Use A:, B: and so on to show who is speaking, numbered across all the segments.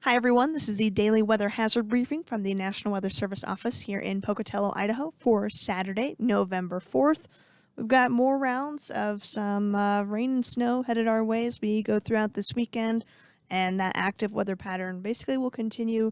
A: Hi, everyone. This is the daily weather hazard briefing from the National Weather Service office here in Pocatello, Idaho for Saturday, November 4th. We've got more rounds of some rain and snow headed our way as we go throughout this weekend, and that active weather pattern basically will continue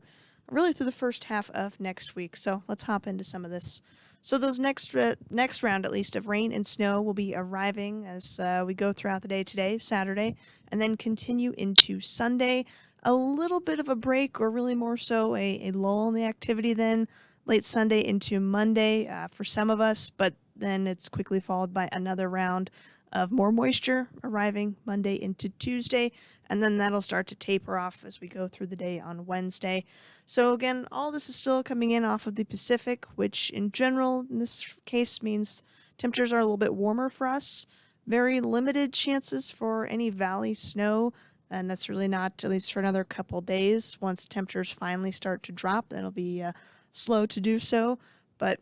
A: really through the first half of next week. So let's hop into some of this. So those next round, at least, of rain and snow will be arriving as we go throughout the day today, Saturday, and then continue into Sunday. A little bit of a break, or really more so a lull in the activity then late Sunday into Monday for some of us, but then it's quickly followed by another round of more moisture arriving Monday into Tuesday, and then that'll start to taper off as we go through the day on Wednesday. So again, all this is still coming in off of the Pacific, which in general in this case means temperatures are a little bit warmer for us. Very limited chances for any valley snow, and that's really not, at least for another couple days. Once temperatures finally start to drop, then it'll be slow to do so, but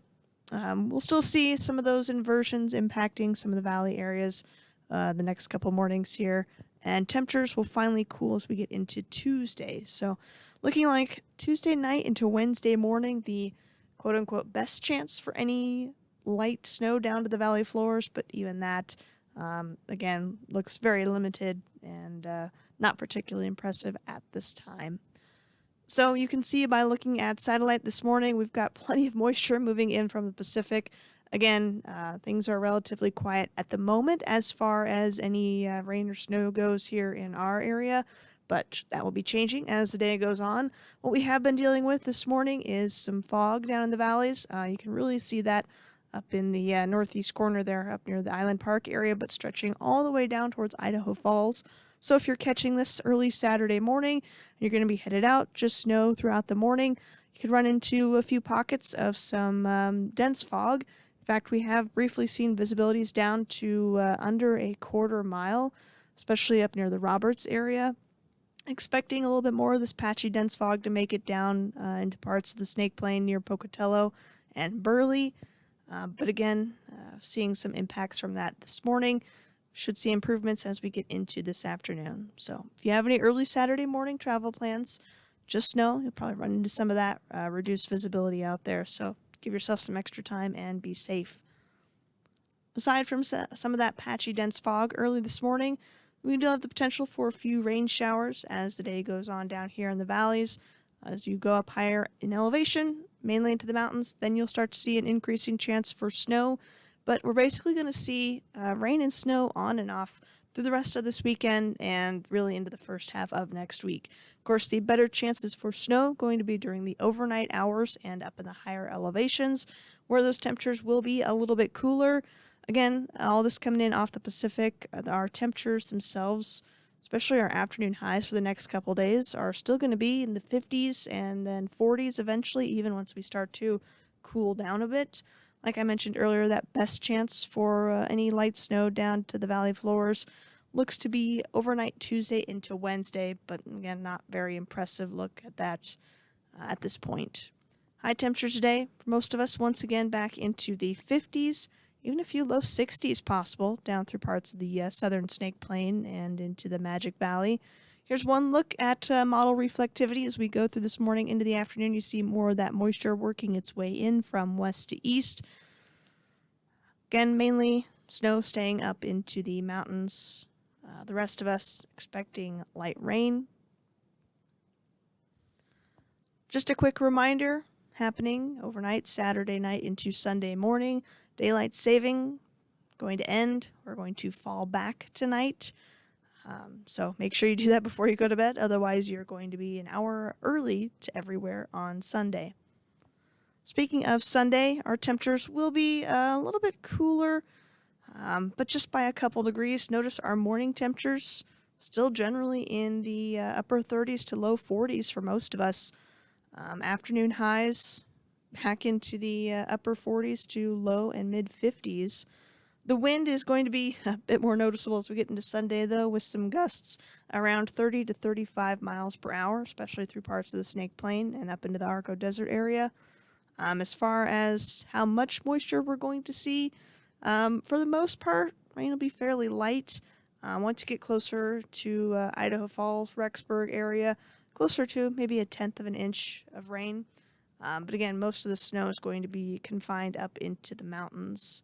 A: we'll still see some of those inversions impacting some of the valley areas the next couple mornings here, and temperatures will finally cool as we get into Tuesday. So looking like Tuesday night into Wednesday morning, the quote-unquote best chance for any light snow down to the valley floors, but even that, again, looks very limited and not particularly impressive at this time. So you can see by looking at satellite this morning, we've got plenty of moisture moving in from the Pacific. Again, things are relatively quiet at the moment as far as any rain or snow goes here in our area, but that will be changing as the day goes on. What we have been dealing with this morning is some fog down in the valleys. You can really see that up in the northeast corner there, up near the Island Park area, but stretching all the way down towards Idaho Falls. So if you're catching this early Saturday morning, you're going to be headed out, just know throughout the morning, you could run into a few pockets of some dense fog. In fact, we have briefly seen visibilities down to under a quarter mile, especially up near the Roberts area. Expecting a little bit more of this patchy dense fog to make it down into parts of the Snake Plain near Pocatello and Burley. But again, seeing some impacts from that this morning. Should see improvements as we get into this afternoon. So if you have any early Saturday morning travel plans, just know you'll probably run into some of that reduced visibility out there. So give yourself some extra time and be safe. Aside from some of that patchy dense fog early this morning, we do have the potential for a few rain showers as the day goes on down here in the valleys. As you go up higher in elevation, mainly into the mountains, then you'll start to see an increasing chance for snow. But we're basically going to see rain and snow on and off through the rest of this weekend and really into the first half of next week. Of course, the better chances for snow going to be during the overnight hours and up in the higher elevations, where those temperatures will be a little bit cooler. Again, all this coming in off the Pacific, our temperatures themselves, especially our afternoon highs for the next couple days, are still going to be in the 50s and then 40s eventually, even once we start to cool down a bit. Like I mentioned earlier, that best chance for any light snow down to the valley floors looks to be overnight Tuesday into Wednesday, but again, not very impressive look at that at this point. High temperatures today for most of us, once again back into the 50s, even a few low 60s possible down through parts of the southern Snake Plain and into the Magic Valley. Here's one look at model reflectivity as we go through this morning into the afternoon. You see more of that moisture working its way in from west to east. Again, mainly snow staying up into the mountains. The rest of us expecting light rain. Just a quick reminder, happening overnight, Saturday night into Sunday morning. Daylight saving going to end. We're going to fall back tonight. So make sure you do that before you go to bed. Otherwise, you're going to be an hour early to everywhere on Sunday. Speaking of Sunday, our temperatures will be a little bit cooler, but just by a couple degrees. Notice our morning temperatures still generally in the upper 30s to low 40s for most of us. Afternoon highs back into the upper 40s to low and mid 50s. The wind is going to be a bit more noticeable as we get into Sunday, though, with some gusts around 30 to 35 miles per hour, especially through parts of the Snake Plain and up into the Arco Desert area. As far as how much moisture we're going to see, for the most part, rain will be fairly light. Once you get closer to Idaho Falls, Rexburg area, closer to maybe a tenth of an inch of rain. But again, most of the snow is going to be confined up into the mountains.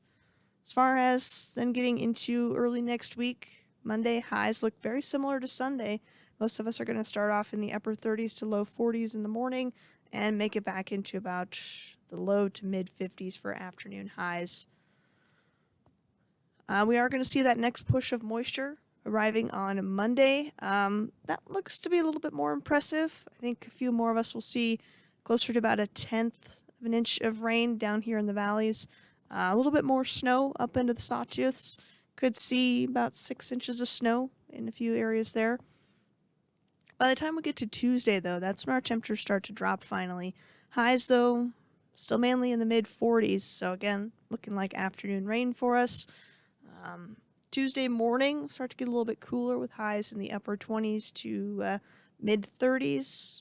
A: As far as then getting into early next week, Monday highs look very similar to Sunday. Most of us are going to start off in the upper 30s to low 40s in the morning and make it back into about the low to mid 50s for afternoon highs. We are going to see that next push of moisture arriving on Monday. That looks to be a little bit more impressive. I think a few more of us will see closer to about a tenth of an inch of rain down here in the valleys. A little bit more snow up into the Sawtooths. Could see about 6 inches of snow in a few areas there. By the time we get to Tuesday, though, that's when our temperatures start to drop finally. Highs, though, still mainly in the mid 40s. So, again, looking like afternoon rain for us. Tuesday morning, start to get a little bit cooler with highs in the upper 20s to mid 30s.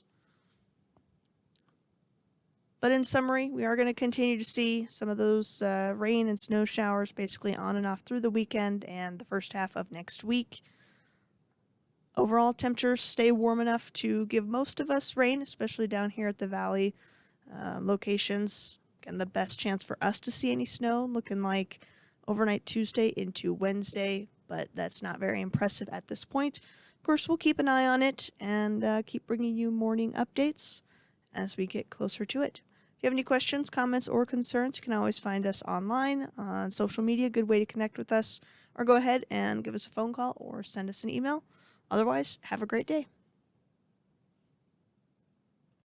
A: But in summary, we are going to continue to see some of those rain and snow showers basically on and off through the weekend and the first half of next week. Overall, temperatures stay warm enough to give most of us rain, especially down here at the valley locations. Again, the best chance for us to see any snow, looking like overnight Tuesday into Wednesday, but that's not very impressive at this point. Of course, we'll keep an eye on it and keep bringing you morning updates as we get closer to it. If you have any questions, comments, or concerns, you can always find us online on social media, good way to connect with us, or go ahead and give us a phone call or send us an email. Otherwise, have a great day.